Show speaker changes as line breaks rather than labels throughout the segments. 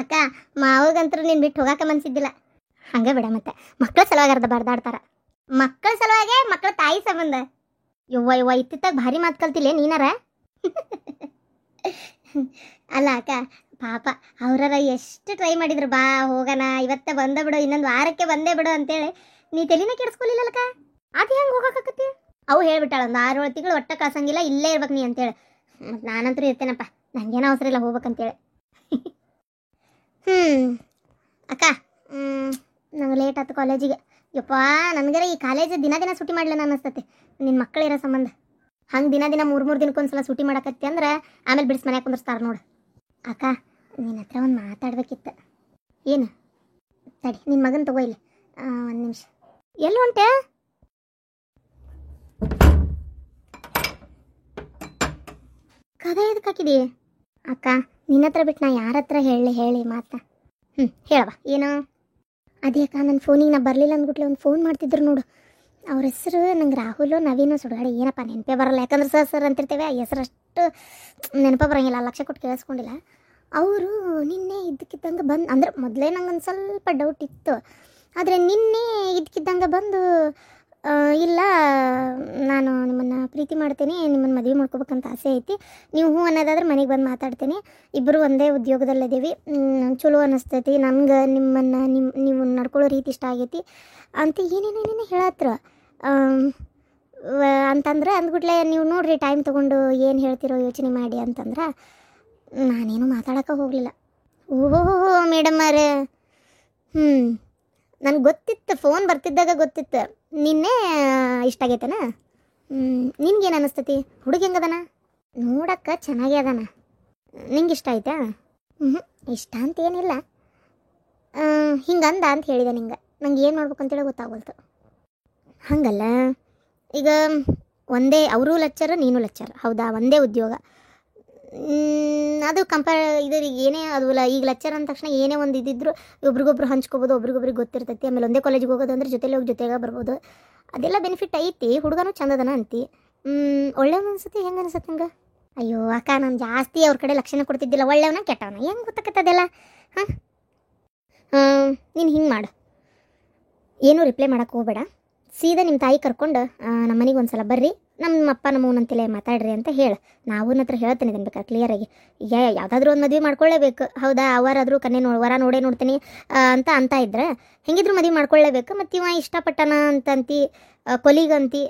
ಅಕ್ಕ, ಮಾವಗಂತರೂ ನೀನು ಬಿಟ್ಟು ಹೋಗಾಕ ಮನ್ಸಿದ್ದಿಲ್ಲ. ಹಂಗೆ ಬಿಡ, ಮತ್ತೆ ಮಕ್ಕಳ ಸಲುವಾಗಿ ಅರ್ಧ ಬರ್ದಾಡ್ತಾರ. ಮಕ್ಕಳ ಸಲುವಾಗೆ ಮಕ್ಕಳ ತಾಯಿ ಸಂಬಂಧ. ಯವ್ವ ಯವ್ವ, ಇತ್ತಿತ್ತಾಗ ಭಾರಿ ಮಾತು ಕಲ್ತಿಲ್ಲ ನೀನಾರ. ಅಲ್ಲ ಅಕ್ಕ, ಪಾಪ ಅವ್ರಾರ ಎಷ್ಟು ಟ್ರೈ ಮಾಡಿದ್ರು, ಬಾ ಹೋಗೋಣ ಇವತ್ತೇ ಬಂದೇ ಬಿಡು, ಇನ್ನೊಂದು ವಾರಕ್ಕೆ ಬಂದೇ ಬಿಡು ಅಂತೇಳಿ. ನೀ ತಲೆನೇ ಕೆಡಿಸ್ಕೊಲಿಲ್ಲಕ್ಕ. ಅದು ಹೆಂಗೆ ಹೋಗಕತ್ತಿ? ಅವು ಹೇಳ್ಬಿಟ್ಟಾಳ, ಒಂದು 6-7 ತಿಂಗಳು ಒಟ್ಟ ಕಳ್ಸಂಗಿಲ್ಲ, ಇಲ್ಲೇ ಇರ್ಬೇಕು ನೀ ಅಂತೇಳಿ. ಮತ್ತು ನಾನಂತರೂ ಇರ್ತೇನಪ್ಪ, ನನಗೇನೋ ಅವಸರ ಇಲ್ಲ ಹೋಗ್ಬೇಕಂತೇಳಿ. ಅಕ್ಕ, ನಂಗೆ ಲೇಟ್ ಆಯ್ತು ಕಾಲೇಜಿಗೆ. ಯಪ್ಪ, ನನಗರ ಈ ಕಾಲೇಜ್ ದಿನ ದಿನ ಸೂಟಿ ಮಾಡ್ಲಿಲ್ಲ ಅನ್ನಿಸ್ತತಿ, ನಿನ್ನ ಮಕ್ಕಳಿರೋ ಸಂಬಂಧ. ಹಂಗೆ ದಿನ ದಿನ 3-3 ದಿನಕ್ಕೊಂದ್ಸಲ ಸೂಟಿ ಮಾಡಕತ್ತಿ ಅಂದ್ರೆ ಆಮೇಲೆ ಬಿಡಿಸಿ ಮನ್ಯಾಗ ಕುಂದಿರ್ಸ್ತಾರೆ ನೋಡು. ಅಕ್ಕ, ನಿನ್ನ ಹತ್ರ ಒಂದು ಮಾತಾಡ್ಬೇಕಿತ್ತು. ಏನು? ತಡಿ, ನಿನ್ನ ಮಗನ ತಗೋ ಇಲ್ಲಿ, 1 ನಿಮಿಷ. ಎಲ್ಲಿ ಹೊಂಟೆ? ಕದ ಇದಕ್ಕೆ ಹಾಕಿದಿ? ಅಕ್ಕ, ನಿನ್ನ ಹತ್ರ ಬಿಟ್ಟು ನಾ ಯಾರ ಹತ್ರ ಹೇಳಿ ಮಾತಾ? ಹೇಳವ, ಏನು? ಅದೇ ಅಕ್ಕ, ನನ್ನ ಫೋನಿಗೆ ನಾ ಬರಲಿಲ್ಲ ಅಂದ್ಬಿಟ್ಲೆ ಒಂದು ಫೋನ್ ಮಾಡ್ತಿದ್ರು ನೋಡು. ಅವ್ರ ಹೆಸರು ನಂಗೆ ರಾಹುಲು ನವೀನು ಸುಡುಗಾಡಿ, ಏನಪ್ಪ ನೆನಪೇ ಬರಲ್ಲ. ಯಾಕಂದ್ರೆ ಸರ್ ಅಂತಿರ್ತೇವೆ, ಆ ಹೆಸರಷ್ಟು ನೆನಪ ಬರೋಂಗಿಲ್ಲ, ಲಕ್ಷ ಕೊಟ್ಟು ಕೇಳಿಸ್ಕೊಂಡಿಲ್ಲ. ಅವರು ನಿನ್ನೆ ಇದ್ದಕ್ಕಿದ್ದಂಗೆ ಬಂದು, ಅಂದ್ರೆ ಮೊದಲೇ ನಂಗೆ ಒಂದು ಸ್ವಲ್ಪ ಡೌಟ್ ಇತ್ತು, ಆದರೆ ನಿನ್ನೆ ಇದ್ದಕ್ಕಿದ್ದಂಗೆ ಬಂದು, ಇಲ್ಲ ನಾನು ನಿಮ್ಮನ್ನು ಪ್ರೀತಿ ಮಾಡ್ತೀನಿ, ನಿಮ್ಮನ್ನು ಮದುವೆ ಮಾಡ್ಕೋಬೇಕಂತ ಆಸೆ ಐತಿ, ನೀವು ಹ್ಞೂ ಅನ್ನೋದಾದ್ರೆ ಮನೆಗೆ ಬಂದು ಮಾತಾಡ್ತೀನಿ, ಇಬ್ಬರು ಒಂದೇ ಉದ್ಯೋಗದಲ್ಲಿದ್ದೀವಿ, ಚಲೋ ಅನ್ನಿಸ್ತೈತಿ ನನಗೆ, ನಿಮ್ಮನ್ನು ನೀವು ನಡ್ಕೊಳ್ಳೋ ರೀತಿ ಇಷ್ಟ ಆಗೈತಿ ಅಂತ ಏನೇನೇನೇನು ಹೇಳತ್ರ. ಅಂತಂದ್ರೆ ಅಂದ್ಬಿಟ್ಲೆ, ನೀವು ನೋಡ್ರಿ ಟೈಮ್ ತೊಗೊಂಡು ಏನು ಹೇಳ್ತಿರೋ ಯೋಚನೆ ಮಾಡಿ ಅಂತಂದ್ರೆ ನಾನೇನು ಮಾತಾಡೋಕೆ ಹೋಗಲಿಲ್ಲ. ಓಹೋ ಮೇಡಮ್ ಅವರೇ, ನನಗೆ ಗೊತ್ತಿತ್ತು, ಫೋನ್ ಬರ್ತಿದ್ದಾಗ ಗೊತ್ತಿತ್ತು ನಿನ್ನೆ ಇಷ್ಟ ಆಗೈತನ. ನಿನ್ಗೇನು ಅನ್ನಿಸ್ತತಿ? ಹುಡುಗ ಹೆಂಗದನ? ನೋಡಕ್ಕೆ ಚೆನ್ನಾಗೇ ಅದಾನ. ನಿಂಗೆ ಇಷ್ಟ ಆಯ್ತಾ? ಇಷ್ಟ ಅಂತ ಏನಿಲ್ಲ, ಹಿಂಗಂದ ಅಂತ ಹೇಳಿದೆ ನಿಂಗೆ. ನಂಗೆ ಏನು ಮಾಡ್ಬೇಕಂತೇಳಿ ಗೊತ್ತಾಗೋಲ್ತು. ಹಂಗಲ್ಲ, ಈಗ ಒಂದೇ ಅವರು ಲೆಕ್ಚರ್ ನೀನು ಲೆಕ್ಚರ್, ಹೌದಾ? ಒಂದೇ ಉದ್ಯೋಗ, ಅದು ಇದರಿಗೆ ಏನೇ ಅದುಲ್ಲ. ಈಗ ಲೆಕ್ಚರ್ ಅಂದ ತಕ್ಷಣ ಏನೇ ಒಂದು ಇದ್ದಿದ್ರು ಒಬ್ರಿಗೊಬ್ರು ಹಂಚ್ಕೋಬೋದು, ಒಬ್ರಿಗೊಬ್ರಿಗೆ ಗೊತ್ತಿರ್ತೈತಿ. ಆಮೇಲೆ ಒಂದೇ ಕಾಲೇಜಿಗೆ ಹೋಗೋದು ಅಂದ್ರೆ ಜೊತೆಲಿ ಹೋಗಿ ಜೊತೆಗೆ ಬರ್ಬೋದು, ಅದೆಲ್ಲ ಬೆನಿಫಿಟ್ ಐತಿ. ಹುಡುಗನೂ ಚಂದದನ ಅಂತಿ, ಒಳ್ಳೆಯವನು ಅನ್ಸುತ್ತೆ. ಹೆಂಗೆ ಅನ್ಸುತ್ತೆ ಹಂಗೆ? ಅಯ್ಯೋ ಅಕ್ಕ, ನಾನು ಜಾಸ್ತಿ ಅವ್ರ ಕಡೆ ಲಕ್ಷಣ ಕೊಡ್ತಿದ್ದಿಲ್ಲ, ಒಳ್ಳೆಯವನ ಕೆಟ್ಟವನ ಹೆಂಗೆ ಗೊತ್ತಾಗತ್ತದೆಲ್ಲ. ನೀನು ಹಿಂಗೆ ಮಾಡು, ಏನೂ ರಿಪ್ಲೈ ಮಾಡೋಕ್ಕೆ ಹೋಗಬೇಡ, ಸೀದಾ ನಿಮ್ಮ ತಾಯಿ ಕರ್ಕೊಂಡು ನಮ್ಮ ಮನೆಗೆ ಒಂದು ಸಲ ಬರ್ರಿ, ನಮ್ಮ ಅಪ್ಪ ನಮ್ಮ ಅವನಂತಲೇ ಮಾತಾಡ್ರಿ ಅಂತ ಹೇಳು. ನಾವು ಹತ್ರ ಹೇಳ್ತೇನೆ ಇದನ್ನು ಬೇಕಾದ್ರೆ ಕ್ಲಿಯರಾಗಿ. ಈಗ ಯಾವುದಾದ್ರೂ ಒಂದು ಮದುವೆ ಮಾಡ್ಕೊಳ್ಳೇಬೇಕು, ಹೌದಾ? ಅವರಾದರೂ ವರ ನೋಡೇ ನೋಡ್ತೀನಿ ಅಂತ ಇದ್ರೆ ಹೆಂಗಿದ್ರು ಮದುವೆ ಮಾಡ್ಕೊಳ್ಳೇಬೇಕು. ಮತ್ತು ಇವ ಇಷ್ಟಪಟ್ಟನ ಅಂತಂತಿ, ಕೊಲಿಗಂತಿ,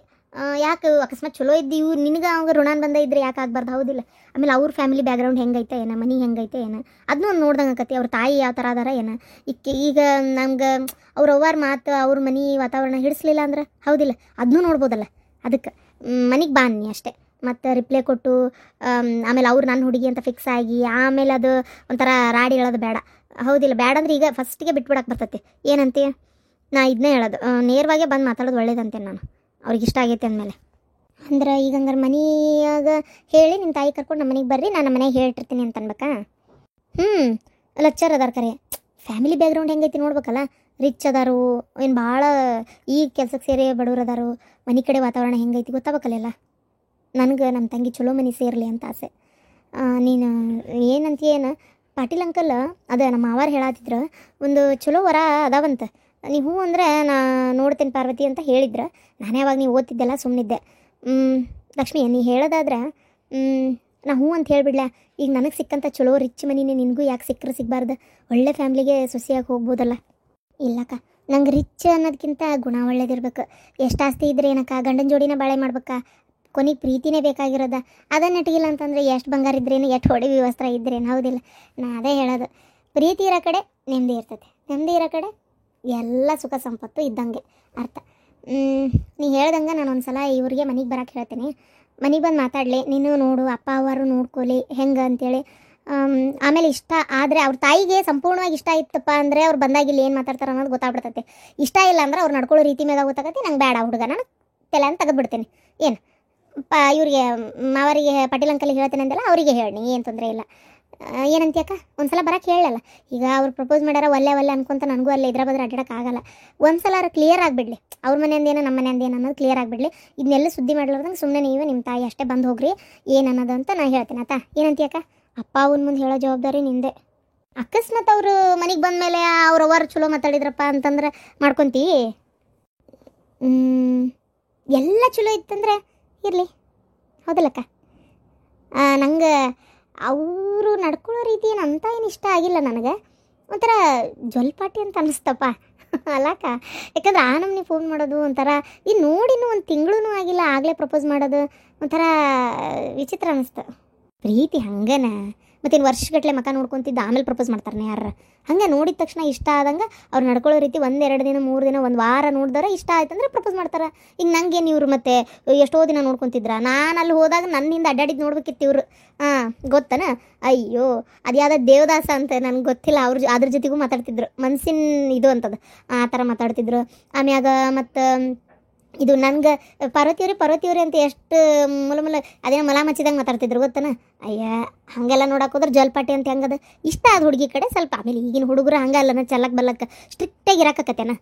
ಯಾಕೆ ಅಕಸ್ಮಾತ್ ಚಲೋ ಇದ್ದೀವಿ ನಿನಗೆ ಅವಾಗ ಋಣಾನ್ ಬಂದ ಇದ್ರೆ ಯಾಕೆ ಆಗ್ಬಾರ್ದು? ಹೌದಿಲ್ಲ? ಆಮೇಲೆ ಅವ್ರ ಫ್ಯಾಮಿಲಿ ಬ್ಯಾಕ್ಗ್ರೌಂಡ್ ಹೆಂಗೈತೆ ಏನ, ಮನೆ ಹೆಂಗೈತೆ ಏನ, ಅದನ್ನೂ ಒಂದು ನೋಡ್ದಂಗೆ ಆಕತಿ. ಅವ್ರ ತಾಯಿ ಯಾವ ಥರ ಅದಾರ ಏನ. ಈಗ ನಮ್ಗೆ ಅವ್ರ ಅವ್ವಾರ ಮಾತು, ಅವ್ರ ಮನೆ ವಾತಾವರಣ ಹಿಡಿಸ್ಲಿಲ್ಲ ಅಂದ್ರೆ, ಹೌದಿಲ್ಲ? ಅದನ್ನೂ ನೋಡ್ಬೋದಲ್ಲ. ಅದಕ್ಕೆ ಮನೆಗೆ ಬಾ ಅನ್ನಿ ಅಷ್ಟೇ. ಮತ್ತು ರಿಪ್ಲೈ ಕೊಟ್ಟು ಆಮೇಲೆ ಅವ್ರು ನನ್ನ ಹುಡುಗಿ ಅಂತ ಫಿಕ್ಸ್ ಆಗಿ ಆಮೇಲೆ ಅದು ಒಂಥರ ರಾಡಿ ಹೇಳೋದು ಬೇಡ, ಹೌದಿಲ್ಲ? ಬೇಡ ಅಂದ್ರೆ ಈಗ ಫಸ್ಟಿಗೆ ಬಿಟ್ಬಿಡಕ್ಕೆ ಬರ್ತೈತಿ. ಏನಂತೆ? ನಾ ಇದನ್ನೇ ಹೇಳೋದು, ನೇರವಾಗೇ ಬಂದು ಮಾತಾಡೋದು ಒಳ್ಳೇದಂತೆ ನಾನು, ಅವ್ರಿಗೆ ಇಷ್ಟ ಆಗೈತೆ ಅಂದಮೇಲೆ. ಅಂದ್ರೆ ಈಗ ಹಂಗಾರೆ ಮನೆಯಾಗ ಹೇಳಿ ನಿಮ್ಮ ತಾಯಿ ಕರ್ಕೊಂಡು ನಮ್ಮ ಮನೆಗೆ ಬರ್ರಿ, ನಾನು ನಮ್ಮ ಮನೆಗೆ ಹೇಳಿರ್ತೀನಿ ಅಂತ ಅನ್ಬೇಕಾ? ಲೆಕ್ಚರ್ ಅದಾರ ಕರೆ, ಫ್ಯಾಮಿಲಿ ಬ್ಯಾಕ್ಗ್ರೌಂಡ್ ಹೆಂಗೈತಿ ನೋಡ್ಬೇಕಲ್ಲ. ರಿಚ್ ಅದಾರು ಏನು, ಭಾಳ ಈಗ ಕೆಲ್ಸಕ್ಕೆ ಸೇರಿ ಬಡವ್ರು ಅದಾರು, ಮನೆ ಕಡೆ ವಾತಾವರಣ ಹೆಂಗೈತಿ ಗೊತ್ತಾಗಬೇಕಲ್ಲ. ನನಗೆ ನಮ್ಮ ತಂಗಿ ಚಲೋ ಮನೆ ಸೇರಲಿ ಅಂತ ಆಸೆ. ನೀನು ಏನಂತೀಯೇನು? ಪಾಟೀಲ್ ಅಂಕಲ್ ಅದೇ ನಮ್ಮ ಮಾವಾರು ಹೇಳತ್ತಿದ್ರು, ಒಂದು ಚಲೋ ವರ ಅದಾವಂತ, ನೀವು ಹ್ಞೂ ಅಂದರೆ ನಾ ನೋಡ್ತೇನೆ ಪಾರ್ವತಿ ಅಂತ ಹೇಳಿದ್ರೆ, ನಾನೇ ಅವಾಗ ನೀವು ಓದ್ತಿದ್ದೆಲ್ಲ ಸುಮ್ಮನಿದ್ದೆ. ಲಕ್ಷ್ಮಿ, ನೀ ಹೇಳೋದಾದ್ರೆ ನಾ ಹ್ಞೂ ಅಂತ ಹೇಳಿಬಿಡ್ಲ. ಈಗ ನನಗೆ ಸಿಕ್ಕಂಥ ಚಲೋ ರಿಚ್ ಮನಿನೇ ನಿನಗೂ ಯಾಕೆ ಸಿಕ್ಕರೆ ಸಿಗಬಾರ್ದು? ಒಳ್ಳೆ ಫ್ಯಾಮ್ಲಿಗೆ ಸೊಸೆಯಾಗಿ ಹೋಗ್ಬೋದಲ್ಲ. ಇಲ್ಲಕ್ಕ, ನಂಗೆ ರಿಚ್ ಅನ್ನೋದಕ್ಕಿಂತ ಗುಣ ಒಳ್ಳೇದಿರ್ಬೇಕು. ಎಷ್ಟು ಆಸ್ತಿ ಇದ್ರೆ ಏನಕ್ಕ, ಗಂಡನ ಜೋಡಿನ ಬಾಳೆ ಮಾಡ್ಬೇಕಾ? ಕೊನೆಗೆ ಪ್ರೀತಿನೇ ಬೇಕಾಗಿರೋದ. ಅದನ್ನು ನೆಟ್ಟಿಗಿಲ್ಲ ಅಂತಂದರೆ ಎಷ್ಟು ಬಂಗಾರ ಇದ್ರೇನು, ಎಷ್ಟು ಹೊಡೆ ವಸ್ತ್ರ ಇದ್ರೇನು, ಹೌದಿಲ್ಲ? ನಾ ಅದೇ ಹೇಳೋದು, ಪ್ರೀತಿ ಇರೋ ಕಡೆ ನೆಮ್ಮದಿ ಇರ್ತೈತೆ, ನೆಮ್ಮದಿ ಇರೋ ಕಡೆ ಎಲ್ಲ ಸುಖ ಸಂಪತ್ತು ಇದ್ದಂಗೆ ಅರ್ಥ. ನೀ ಹೇಳ್ದಂಗೆ ನಾನು ಒಂದು ಸಲ ಇವ್ರಿಗೆ ಮನೆಗೆ ಬರೋಕ್ಕೆ ಹೇಳ್ತೀನಿ, ಮನೆಗೆ ಬಂದು ಮಾತಾಡಲಿ, ನೀನು ನೋಡು, ಅಪ್ಪ ಅವರು ನೋಡ್ಕೊಳ್ಳಿ ಹೆಂಗೆ ಅಂತೇಳಿ. ಆಮೇಲೆ ಇಷ್ಟ ಆದರೆ ಅವ್ರ ತಾಯಿಗೆ ಸಂಪೂರ್ಣವಾಗಿ ಇಷ್ಟ ಇತ್ತಪ್ಪ ಅಂದರೆ ಅವ್ರು ಬಂದಾಗಿಲ್ಲಿ ಏನು ಮಾತಾಡ್ತಾರೆ ಅನ್ನೋದು ಗೊತ್ತಾಗ್ಬಿಡ್ತೈತೆ. ಇಷ್ಟ ಇಲ್ಲ ಅಂದ್ರೆ ಅವ್ರು ನಡ್ಕೊಳ್ಳೋ ರೀತಿ ಮೇಲೆ ಗೊತ್ತಾಗತ್ತೆ. ನಂಗೆ ಬೇಡ ಹುಡುಗ, ನಾನು ತಲೆ ಅಂತ ತೆಗೆದ್ಬಿಡ್ತೀನಿ. ಏನು ಇವ್ರಿಗೆ ಮಾವರಿಗೆ ಪಾಟೀಲ್ ಅಂಕಲಿಗೆ ಹೇಳ್ತೇನೆ ಅಂತೆಲ್ಲ ಅವರಿಗೆ ಹೇಳಿ, ಏನು ತೊಂದರೆ ಇಲ್ಲ. ಏನಂತೀಯಕ್ಕ? ಒಂದು ಸಲ ಬರೋಕ್ಕೆ ಹೇಳಲ್ಲ. ಈಗ ಅವ್ರು ಪ್ರಪೋಸ್ ಮಾಡ್ಯಾರ, ಒಲ್ಲೆ ಅನ್ಕೊಂತ ನನಗೂ ಅಲ್ಲೇ ಇದ್ರ ಬದ್ರೆ ಅಡ್ಡಾಡೋಕ್ಕಾಗಲ್ಲ. ಒಂದು ಸಲ ಕ್ಲಿಯರ್ ಆಗಿಬಿಡ್ಲಿ, ಅವ್ರ ಮನೆಯಿಂದೇನೋ ನಮ್ಮ ಮನೆಯಿಂದೇನು ಅನ್ನೋದು ಕ್ಲಿಯರ್ ಆಗಿಬಿಡ್ಲಿ. ಇದನ್ನೆಲ್ಲ ಸುದ್ದಿ ಮಾಡ್ಲಾರ್ದಂಗೆ ಸುಮ್ಮನೆ ನೀವು ನಿಮ್ಮ ತಾಯಿ ಅಷ್ಟೇ ಬಂದು ಹೋಗ್ರಿ, ಏನು ಅನ್ನೋದು ಅಂತ ನಾನು ಹೇಳ್ತೀನಿ ಆತ. ಏನಂತೀಯಕ್ಕ? ಅಪ್ಪ ಅವನ ಮುಂದೆ ಹೇಳೋ ಜವಾಬ್ದಾರಿ ನಿಂದೆ. ಅಕಸ್ಮಾತ್ ಅವರು ಮನೆಗೆ ಬಂದಮೇಲೆ ಅವ್ರವ್ರು ಚಲೋ ಮಾತಾಡಿದ್ರಪ್ಪ ಅಂತಂದ್ರೆ ಮಾಡ್ಕೊತೀವಿ. ಎಲ್ಲ ಚಲೋ ಇತ್ತಂದ್ರೆ ಇರಲಿ, ಹೌದಲ್ಲಕ್ಕ? ನಂಗೆ ಅವರು ನಡ್ಕೊಳ್ಳೋ ರೀತಿ ಏನು ಅಂತ ಏನು ಇಷ್ಟ ಆಗಿಲ್ಲ ನನಗೆ. ಒಂಥರ ಜೊಲ್ಪಾಟಿ ಅಂತ ಅನ್ನಿಸ್ತಪ್ಪ ಅಲ್ಲಕ್ಕ. ಯಾಕಂದ್ರೆ ನಮ್ನಿ ಫೋನ್ ಮಾಡೋದು ಒಂಥರ ನೋಡಿನೂ ಒಂದು ತಿಂಗಳೂ ಆಗಿಲ್ಲ ಆಗಲೇ ಪ್ರಪೋಸ್ ಮಾಡೋದು ಒಂಥರ ವಿಚಿತ್ರ ಅನ್ನಿಸ್ತು. ಪ್ರೀತಿ ಹಂಗನ ಮತ್ತೇನು ವರ್ಷಗಟ್ಟಲೆ ಮಕ ನೋಡ್ಕೊತಿದ್ದು ಆಮೇಲೆ ಪ್ರಪೋಸ್ ಮಾಡ್ತಾರೆ ಯಾರು? ಹಂಗೆ ನೋಡಿದ ತಕ್ಷಣ ಇಷ್ಟ ಆದಂಗೆ ಅವ್ರು ನಡ್ಕೊಳ್ಳೋ ರೀತಿ 1-2 ದಿನ 3 ದಿನ 1 ವಾರ ನೋಡಿದ್ರೆ ಇಷ್ಟ ಆಯ್ತಂದ್ರೆ ಪ್ರಪೋಸ್ ಮಾಡ್ತಾರೆ. ಈಗ ನಂಗೇನು ಇವ್ರು ಮತ್ತೆ ಎಷ್ಟೋ ದಿನ ನೋಡ್ಕೊತಿದ್ರ? ನಾನು ಅಲ್ಲಿ ಹೋದಾಗ ನನ್ನಿಂದ ಅಡ್ಡಾಡಿದ್ದು ನೋಡ್ಬೇಕಿತ್ತು ಇವರು. ಗೊತ್ತನ? ಅಯ್ಯೋ ಅದು ಯಾವುದೋ ದೇವದಾಸ ಅಂತ ನನಗೆ ಗೊತ್ತಿಲ್ಲ. ಅದ್ರ ಜೊತೆಗೂ ಮಾತಾಡ್ತಿದ್ರು, ಮನ್ಸಿನ ಇದು ಅಂತದ್ದು ಆ ಥರ ಮಾತಾಡ್ತಿದ್ರು. ಆಮ್ಯಾಗ ಮತ್ತು ಇದು ನನಗೆ ಪಾರ್ವತಿಯವ್ರಿ ಅಂತ ಎಷ್ಟು ಮುಲ ಅದೇನೋ ಮಲ ಮಚ್ಚಿದಂಗೆ ಮಾತಾಡ್ತಿದ್ರು, ಗೊತ್ತನ? ಅಯ್ಯ ಹಾಗೆಲ್ಲ ನೋಡಕ್ಕೆ ಹೋದ್ರೆ ಜಲ್ಪಾಟಿ ಅಂತ ಹೆಂಗದ ಇಷ್ಟ ಆದ ಹುಡುಗಿ ಕಡೆ ಸ್ವಲ್ಪ. ಆಮೇಲೆ ಈಗಿನ ಹುಡುಗರು ಹಂಗಲ್ಲನ ಚಲ್ಲಕ್ಕೆ ಬಲ್ಲಕ್ಕೆ ಸ್ಟ್ರಿಕ್ಟಾಗಿ ಇರಕತ್ತೇನ.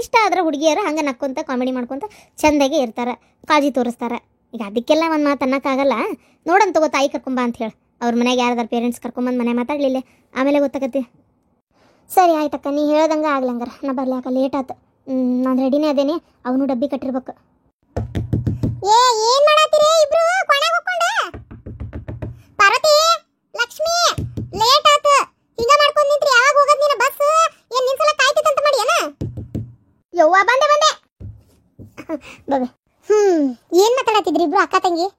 ಇಷ್ಟ ಆದ್ರೆ ಹುಡುಗಿಯರು ಹಂಗೆ ನಕ್ಕೊಂತ ಕಾಮಿಡಿ ಮಾಡ್ಕೊತ ಚೆಂದಾಗೆ ಇರ್ತಾರೆ, ಕಾಳಜಿ ತೋರಿಸ್ತಾರೆ. ಈಗ ಅದಕ್ಕೆಲ್ಲ ಒಂದು ಮಾತು ಅನ್ನೋಕ್ಕಾಗಲ್ಲ. ನೋಡೋಣ ತಗೋ, ತಾಯಿ ಕರ್ಕೊಂಬ ಅಂತ ಹೇಳಿ ಅವ್ರ ಮನೆಗೆ ಯಾರ್ದಾರು ಪೇರೆಂಟ್ಸ್ ಕರ್ಕೊಂಬಂದು ಮನೆ ಮಾತಾಡಲಿಲ್ಲ, ಆಮೇಲೆ ಗೊತ್ತಾಗತ್ತೆ. ಸರಿ ಆಯ್ತಕ್ಕ, ನೀ ಹೇಳ್ದಂಗೆ ಆಗ್ಲಂಗಾರ. ನಾ ಬರ್ಲಾಕ ಲೇಟ್ ಆಯ್ತು. ನಾನು ರೆಡಿನೇ ಅದೇನೆ, ಅವನು ಡಬ್ಬಿ ಕಟ್ಟಿರ್ಬೇಕು. ಏನ್ ಮಾಡತ್ತೀರಿ ಇಬ್ರು ಕೊನೆಗೆ ಹೋಗ್ಕೊಂಡ? ಪಾರ್ವತಿ, ಲಕ್ಷ್ಮಿ, ಲೇಟ್ ಆತು. ಹಿಂಗ ಮಾಡ್ಕೊಂಡ್ ನಿಂತ್ರಿ, ಯಾವಾಗ ಹೋಗದ್ ನೀನು? ಬಸ್ ಏನ್ ನಿನ್ಸಲ ಕಾಯ್ತಿತ್ತಂತ ಮಾಡಿ ಏನ? ಯವ್ವ ಬಂದೆ ಬಾಬೆ. ಏನ್ ಮಾತಾಡತ್ತಿದ್ರಿ ಇಬ್ರು ಅಕ್ಕ ತಂಗಿ?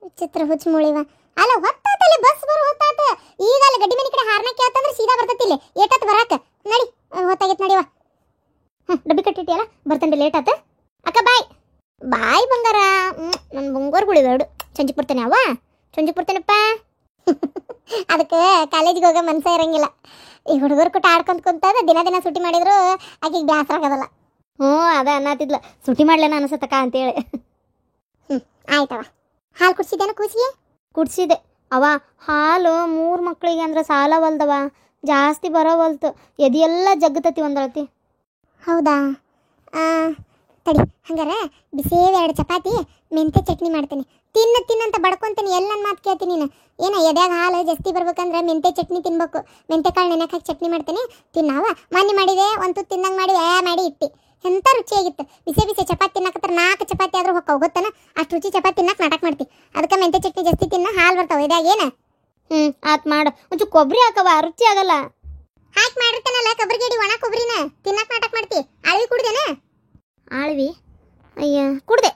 ವಿಚಿತ್ರ ಹುಚ್ಚ ಮೂಳಿವ. ಅಲ್ಲ ಹೊತ್ತಾತಲ್ಲಿ ಬಸ್ ಬರೋ ಹೊತ್ತಾತ. ಈಗ ಅಲ್ಲಿ ಗಡ್ಡಿ ಮನೆ ಕಡೆ ಹಾರ್ನ ಕೇಳ್ತಂದ್ರೆ ಸೀದಾ ಬರ್ತತಿಲ್ಲ. ಏಟತ್ ಬರಾಕ ನಡಿ, ಹೊತ್ತಾಗಿತ್ತು ನಡಿವ. ಡಬ್ಬಿ ಕಟ್ಟಿಟ್ಟಿಯಲ್ಲ, ಬರ್ತೇನೆ, ಲೇಟ್ ಆತ. ಅಕ್ಕ ಬಾಯ್ ಬಾಯ್ ಬಂಗಾರ. ನನ್ನ ಬಂಗಾರ ಬೇಡು. ಸಂಜೆ ಬರ್ತೇನೆ ಅವ್ವ, ಸಂಜೆ ಬರ್ತೇನಪ್ಪ. ಅದಕ್ಕೆ ಕಾಲೇಜಿಗೆ ಹೋಗೋ ಮನ್ಸ ಇರಂಗಿಲ್ಲ. ಈ ಹುಡುಗರು ಕೊಟ್ಟು ಆಡ್ಕೊಂತ ಕುಂತಾಗ ದಿನ ಸುಟಿ ಮಾಡಿದ್ರು ಆಕೆಗೆ ಬ್ಯಾಸರ ಆಗೋದಲ್ಲ. ಅದ ಅನ್ನತ್ತಿದ್ಲ, ಸುಟಿ ಮಾಡ್ಲೇನ ಅನ್ಸತ್ತಕ್ಕ ಅಂತೇಳಿ. ಆಯ್ತವ. ಹಾಲು ಕುಡ್ಸಿದ್ದೇನ ಕೂಸಿಗೆ? ಕುಡ್ಸಿದೆ ಅವ. ಹಾಲು 3 ಮಕ್ಕಳಿಗೆ ಅಂದ್ರೆ ಸಾಲವಲ್ದವ, ಜಾಸ್ತಿ ಬರೋವಲ್ತು. ಎದೆಲ್ಲ ಜಗ್ಗತತಿ ಒಂದಳತಿ. ಹೌದಾ? ತಡಿ, ಹಂಗಾರ ಬಿಸಿಯೇ 2 ಚಪಾತಿ ಮೆಂತೆ ಚಟ್ನಿ ಮಾಡ್ತೀನಿ. ತಿನ್ನಂತ ಬಡ್ಕೊಂತೀನಿ. ಎಲ್ಲ ನನ್ನ ಮಾತು ಕೇಳ್ತೀನಿ ನೀನು. ಏನ ಎದ್ಯಾಗ ಹಾಲು ಜಾಸ್ತಿ ಬರ್ಬೇಕಂದ್ರೆ ಮೆಂತೆ ಚಟ್ನಿ ತಿನ್ಬೇಕು. ಮೆಂತೆ ಕಾಳು ನೆನೆಗೆ ಹಾಕಿ ಚಟ್ನಿ ಮಾಡ್ತೀನಿ, ತಿನ್ನಾವ. ಮನೆ ಮಾಡಿದೆ, ಒಂದು ತುತ್ತು ತಿನ್ನಂಗೆ ಮಾಡಿ ಇಟ್ಟು ಎಂಥ ರುಚಿಯಾಗಿತ್ತು. ಬಿಸಿ ಚಪಾತಿ ತಿನ್ನಕತ್ರ 4 ಚಪಾತಿ ಆದ್ರೂ ಹೊಕ್ಕವು, ಗೊತ್ತನ? ಅಷ್ಟು ರುಚಿ ಚಪಾತಿ ತಿನ್ನಕ್ಕೆ ನಾಟಕ ಮಾಡ್ತಿ. ಅದಕ್ಕೆ ಮೆಂತೆ ಚಟ್ನಿ ಜಾಸ್ತಿ ತಿನ್ನ, ಹಾಲು ಬರ್ತಾವೆ ಎದ್ಯಾಗ. ಏನು ಆತ್ ಮಾಡು. ಒಂಚೂರು ಕೊಬ್ಬರಿ ಹಾಕವ, ರುಚಿ ಆಗಲ್ಲ. ಹಾಕಿ ಮಾಡಿರ್ತಾನಲ್ಲ ಕೊಬ್ಬರಿ ಗಿಡಿ, ಒಣ ಕೊಬ್ಬರಿನ ತಿನ್ನಕ್ಕೆ ನಾಟಕ ಮಾಡ್ತಿ. ಆಳ್ವಿ ಕುಡ್ದೇನ? ಆಳ್ವಿ? ಅಯ್ಯ ಕುಡ್ದೆ.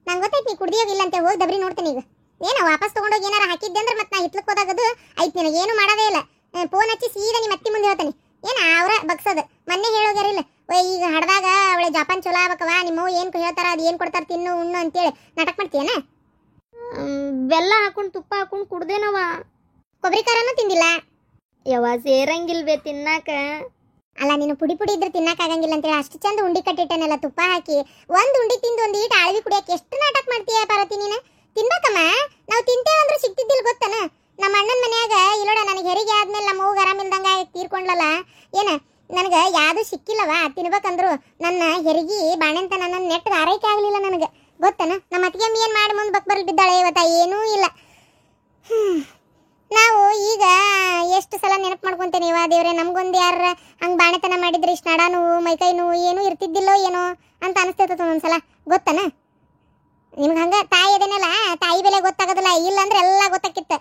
ನಂಗೆ ಗೊತ್ತೈತಿ ನೀ ಕುಡ್ದಿಯೋಗಿಲ್ಲ ಅಂತ. ಹೋಗಿ ದಬ್ರಿ ನೋಡ್ತೇನೆ ಈಗ. ಏನೋ ವಾಪಸ್ ತೊಗೊಂಡೋಗಿ ಏನಾರ ಹಾಕಿದ್ದೆ ಅಂದ್ರೆ ಮತ್ತೆ ನಾ ಹಿತ್ಲಕ್ಕೆ ಹೋದಾಗದು ಐತಿ. ನಿನಗೆ ಏನು ಮಾಡೋದೇ ಇಲ್ಲ. ಫೋನ್ ಹಚ್ಚಿ ಸೀದಾ ನಿಮ್ಮ ಅತ್ತಿ ಮುಂದೆ ಹೇಳ್ತಾನೆ. ಏನ ಅವ್ರ ಬಗ್ಸೋದು ಮೊನ್ನೆ ಹೇಳೋಗ್ಯಾರಿಲ್ಲ. ಈಗ ಹಡ್ದಾಗ ಅವಳೆ ಜಪಾನ್ ಚಲೋ ಆಗ್ಬೇಕವ, ನಿಮ್ಮವು ಏನು ಹೇಳ್ತಾರ ಅದು ಏನು ಕೊಡ್ತಾರ ತಿನ್ನು ಉಣ್ಣು ಅಂತೇಳಿ ನಾಟಕ ಮಾಡ್ತೀಯನ? ಬೆಲ್ಲ ಹಾಕೊಂಡು ತುಪ್ಪ ಹಾಕೊಂಡು ಕುಡ್ದೇನವ. ಕೊಬ್ಬರಿ ಖಾರನೂ ತಿಂದಿಲ್ಲ ಯವ್ವ, ಸೇರಂಗಿಲ್ವೇ ತಿನ್ನಾಕ? ಅಲ್ಲ ನೀನು ಪುಡಿ ಇದ್ರೆ ತಿನ್ನಕ್ಕಾಗಂಗಿಲ್ಲ ಅಂತೇಳಿ ಅಷ್ಟು ಚಂದ ಉಂಡಿ ಕಟ್ಟಿಟ್ಟನೆಲ್ಲ ತುಪ್ಪ ಹಾಕಿ. ಒಂದು ಉಂಡಿ ತಿಂದು ಒಂದು ಈಟ್ ಆಳ್ವಿ ಕುಡಿಯಕ್ಕೆ ಎಷ್ಟು ನಾಟಕ ಮಾಡ್ತೀಯ ಪಾರ್ವತಿ ನೀನು? ತಿನ್ಬೇಕಮ್ಮ, ನಾವು ತಿಂತೇವಂದ್ರೂ ಸಿಗ್ತಿದ್ದಿಲ್ಲ, ಗೊತ್ತನ? ನಮ್ಮ ಅಣ್ಣನ ಮನ್ಯಾಗ ಇಲ್ಲೋಡ ನನಗೆ ಹೆರಿಗೆ ಆದ್ಮೇಲೆ ನಮ್ಮ ಹೋಗಿ ಆರಾಮಿಲ್ದಂಗ ತೀರ್ಕೊಂಡ್ಲಲ್ಲ. ಏನ ನನಗೆ ಯಾವುದು ಸಿಕ್ಕಿಲ್ಲವ ತಿನ್ಬೇಕಂದ್ರು. ನನ್ನ ಹೆರಿಗೆ ಬಾಣೆಂತ ನನ್ನ ನೆಟ್ಟಗೆ ಆರೈಕೆ ಆಗಲಿಲ್ಲ ನನಗೆ, ಗೊತ್ತನ? ನಮ್ಮ ಅತ್ತಿಗೆ ಅಮ್ಮ ಏನು ಮಾಡಿ ಮುಂದೆ ಬಕ್ಬರ್ಲಿ ಬಿದ್ದಾಳೆ ಇವತ್ತ? ಏನೂ ಇಲ್ಲ. ನಾವು ಈಗ ಎಷ್ಟು ಸಲ ನೆನಪು ಮಾಡ್ಕೊತೇನೆ, ಇವ ದೇವ್ರೆ ನಮ್ಗೊಂದು ಯಾರ ಹಂಗೆ ಬಾಣೆತನ ಮಾಡಿದ್ರೆ ಇಷ್ಟು ನಡ ನೋವು ಮೈಕೈ ನೋವು ಏನೂ ಇರ್ತಿದ್ದಿಲ್ಲೋ ಏನೋ ಅಂತ ಅನಿಸ್ತೈತದ ಒಂದೊಂದ್ಸಲ, ಗೊತ್ತನ? ನಿಮ್ಗೆ ಹಂಗೆ ತಾಯಿ ಅದೇನಲ್ಲ, ತಾಯಿ ಬೆಲೆ ಗೊತ್ತಾಗೋದಿಲ್ಲ. ಇಲ್ಲಾಂದ್ರೆ ಎಲ್ಲ ಗೊತ್ತಾಕಿತ್ತು.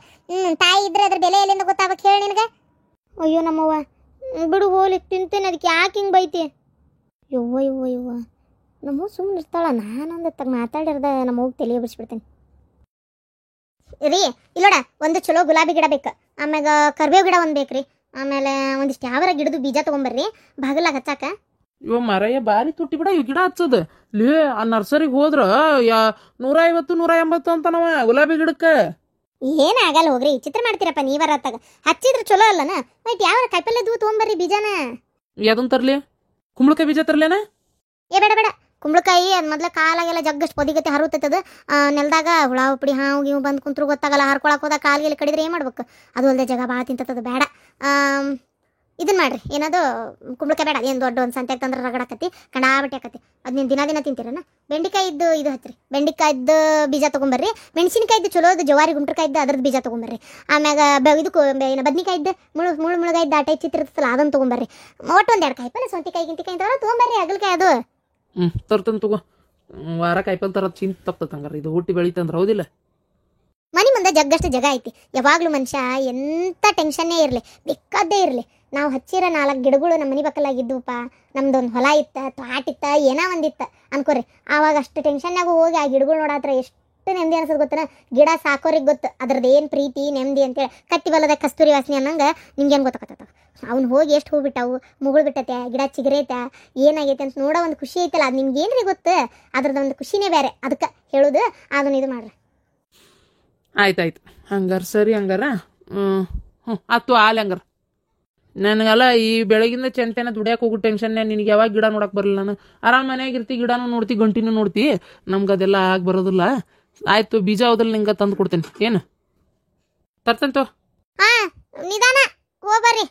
ತಾಯಿ ಇದ್ರೆ ಅದ್ರ ಬೆಲೆ ಎಲ್ಲಿಂದ ಗೊತ್ತಾಗಬೇಕು ಹೇಳಿ ನಿನಗೆ? ಅಯ್ಯೋ ನಮ್ಮವ್ವ ಬಿಡು, ಹೋಲಿ ತಿಂತೇನೆ, ಅದಕ್ಕೆ ಯಾಕೆ ಹಿಂಗೆ ಬೈತಿ? ಯವ್ವ ನಮ್ಮ ಸುಮ್ಮನೆ ಇರ್ತಾಳ. ನಾನೊಂದು ತಗ ಮಾತಾಡಿರ್ದ ನಮ್ಮ ಹೋಗಿ ತಲೆ ಬಿಡಿಸ್ಬಿಡ್ತೇನೆ ರೀ. ಇಲ್ಲೋಡ, ಒಂದು ಚಲೋ ಗುಲಾಬಿ ಗಿಡ ಬೇಕು, ಆಮ್ಯಾಗ ಕರ್ಬೇವು ಗಿಡ ಒಂದು ಬೇಕ್ರಿ, ಆಮೇಲೆ ಒಂದಿಷ್ಟು ಯಾವರ ಗಿಡದು ಬೀಜ ತೊಗೊಂಬರ್ರಿ ಬಾಗಿಲಾಗ ಹಚ್ಚಾಕ.
ಇವ ಮರಯ್ಯ ಬಾರಿ ತುಟ್ಟಿ ಬಿಡ ಈ ಗಿಡ ಹಚ್ಚದ. ಲೇ ಆ ನರ್ಸರಿಗೆ ಹೋದ್ರ 150 180 ಅಂತ ನಾವ ಗುಲಾಬಿ ಗಿಡಕ್ಕೆ.
ಏನಾಗಲ್ಲ ಹೋಗ್ರಿ, ಚಿತ್ರ ಮಾಡ್ತೀರಪ್ಪ ನೀವರ ಹತ್ತಾಗ. ಹಚ್ಚಿದ್ರೆ ಚಲೋ ಅಲ್ಲನ? ಆಯ್ತು, ಯಾವ ಕಾಯಿಪಲ್ಯದು ತೊಗೊಂಬರ್ರಿ ಬೀಜನ.
ಯಾವ್ದನ್ ತರ್ಲಿ? ಕುಂಬಳಕಾಯಿ ಬೀಜ ತರ್ಲೇನ?
ಬೇಡ ಕುಂಬಳಕಾಯಿ ಅದು ಮೊದ್ಲ ಕಾಲಾಗೆಲ್ಲ ಜಗ್ಗಷ್ಟು ಪೊದಿಗತ್ತೆ ಹರುತ್ತದ. ನೆಲದಾಗ ಹುಳ ಉಪ್ಪಡಿ ಹಾವು ಗೀವು ಬಂದು ಕುಂತ್ರು ಗೊತ್ತಾಗಲ್ಲ. ಹರ್ಕೊಳಕ್ಕೆ ಹೋದಾಗ ಕಾಲಿಗೆಲ್ಲ ಕಡಿದ್ರೆ ಏನು ಮಾಡ್ಬೇಕು? ಅದು ಅಲ್ಲದೆ ಜಾಗ ಭಾಳ ತಿಂತದ, ಬೇಡ. ಇದನ್ನ ಮಾಡ್ರಿ, ಏನದು ಕುಂಬಳಕಾಯಿ ಬೇಡ, ಏನು ದೊಡ್ಡ ಒಂದು ಸಂತ್ಯಾಗ ತಂದ್ರೆ ರಗಡಾಕತಿ, ಕಂಡಾಬಟ್ಟೆ ಆಕತಿ. ಅದು ನೀವು ದಿನ ತಿಂತೀರನ. ಬೆಂಡಿಕಾಯಿದ್ದು ಇದು ಹಚ್ಚಿರಿ, ಬೆಂಡಿಕಾಯ್ದು ಬೀಜ ತೊಗೊಂಬರ್ರಿ. ಮೆಣಸಿನಕಾಯ್ದು ಚಲೋದು ಜವಾರಿ ಗುಂಟ್ರಕಾಯ್ದು ಅದ್ರದ್ದು ಬೀಜ ತೊಗೊಂಬರ್ರಿ. ಆಮ್ಯಾಗ ಇದಕ್ಕೆ ಏನು ಬದ್ನಿಕಾಯ್ದು ಮುಳುಗಾಯ್ದು ಆಟೈ ಚಿತ್ತಿರ್ತಲ್ಲ ಅದನ್ನು ತೊಗೊಂಬರ್ರಿ. ಒಟ್ಟು ಒಂದು 2 ಕಾಯಿಪಲ್ಲೆ, ಸೌಂತಿಕಾಯಿ ಗಿಂತಿಕಾಯಿ ಇಂಥವೆಲ್ಲ ತೊಗೊಂಬರ್ರಿ. ಅಗಲ್ಕಾಯಿ ಅದು
ತರ್ತನ್ ತಗೋ. ವಾರ ಕಾಯಿಪಲ್ ತರದ್ ಚಿಂತ ತಪ್ತತ್ ಹಂಗಾರ. ಇದು ಹುಟ್ಟಿ ಬೆಳಿತಂದ್ರ ಹೌದಿಲ್ಲ?
ಮನೆ ಮುಂದೆ ಜಗ್ಗಷ್ಟು ಜಾಗ ಐತಿ. ಯಾವಾಗಲೂ ಮನುಷ್ಯ ಎಂಥ ಟೆನ್ಷನ್ನೇ ಇರಲಿ, ಬೇಕಾದ್ದೇ ಇರಲಿ, ನಾವು ಹಚ್ಚಿರೋ 4 ಗಿಡಗಳು ನಮ್ಮ ಮನೆ ಪಕ್ಕಲಾಗಿದ್ದುಪ್ಪ, ನಮ್ದೊಂದು ಹೊಲ ಇತ್ತ, ತೋಟ ಇತ್ತ, ಏನೋ ಒಂದಿತ್ತ ಅನ್ಕೋರಿ. ಆವಾಗ ಅಷ್ಟು ಟೆನ್ಷನ್ನಾಗೂ ಹೋಗಿ ಆ ಗಿಡಗಳು ನೋಡಾತ್ರ ಎಷ್ಟು ನೆಮ್ಮದಿ ಅನ್ಸೋದು ಗೊತ್ತನ. ಗಿಡ ಸಾಕೋರಿಗೆ ಗೊತ್ತು ಅದ್ರದ್ದು ಏನು ಪ್ರೀತಿ ನೆಮ್ಮದಿ ಅಂತೇಳಿ. ಕತ್ತಿ ಬಲ್ಲದ ಕಸ್ತೂರಿ ವಾಸನೆ ಅನ್ನಂಗೆ ನಿಮ್ಗೇನು ಗೊತ್ತಾಗತ್ತ. ಅವ್ನು ಹೋಗಿ ಎಷ್ಟು ಹೂ ಬಿಟ್ಟಾವು, ಮುಗುಳು ಬಿಟ್ಟತೆ, ಗಿಡ ಚಿಗುರೈತೆ, ಏನಾಗೈತೆ ಅಂತ ನೋಡೋ ಒಂದು ಖುಷಿ ಐತಲ್ಲ, ಅದು ನಿಮ್ಗೆ ಏನ್ರಿ ಗೊತ್ತು? ಅದ್ರದ್ದು ಒಂದು ಖುಷಿನೇ ಬೇರೆ. ಅದಕ್ಕೆ ಹೇಳೋದು, ಅದನ್ನ ಇದು ಮಾಡ್ರಿ.
ಆಯ್ತಾಯ್ತು ಹಂಗಾರ ಸರಿ. ಹಂಗಾರ ಆತು ಆಲೆ. ಹಂಗಾರ ನನಗಲ್ಲ ಈ ಬೆಳಗಿಂದ ಚೆಂತೆನ ದುಡಿಯಕ್ಕೆ ಹೋಗೋ ಟೆನ್ಷನ್ನೇ. ನಿನಗೆ ಯಾವಾಗ ಗಿಡ ನೋಡಕ್ಕೆ ಬರಲ್ಲ. ನಾನು ಆರಾಮ್ ಮನ್ಯಾಗ ಇರ್ತಿ, ಗಿಡನೂ ನೋಡ್ತಿ, ಗಂಟಿನೂ ನೋಡ್ತಿ. ನಮ್ಗೆ ಅದೆಲ್ಲ ಆಗಿ ಬರೋದಿಲ್ಲ. ಆಯ್ತು, ಬೀಜ ಹೋದಲ್ಲಿ ನಿಂಗೆ ತಂದು ಕೊಡ್ತೇನೆ. ಏನು ತರ್ತಂತೋ?
ಹಾ, ನಿಧಾನ ಹೋಗ್ಬರ್ರಿ.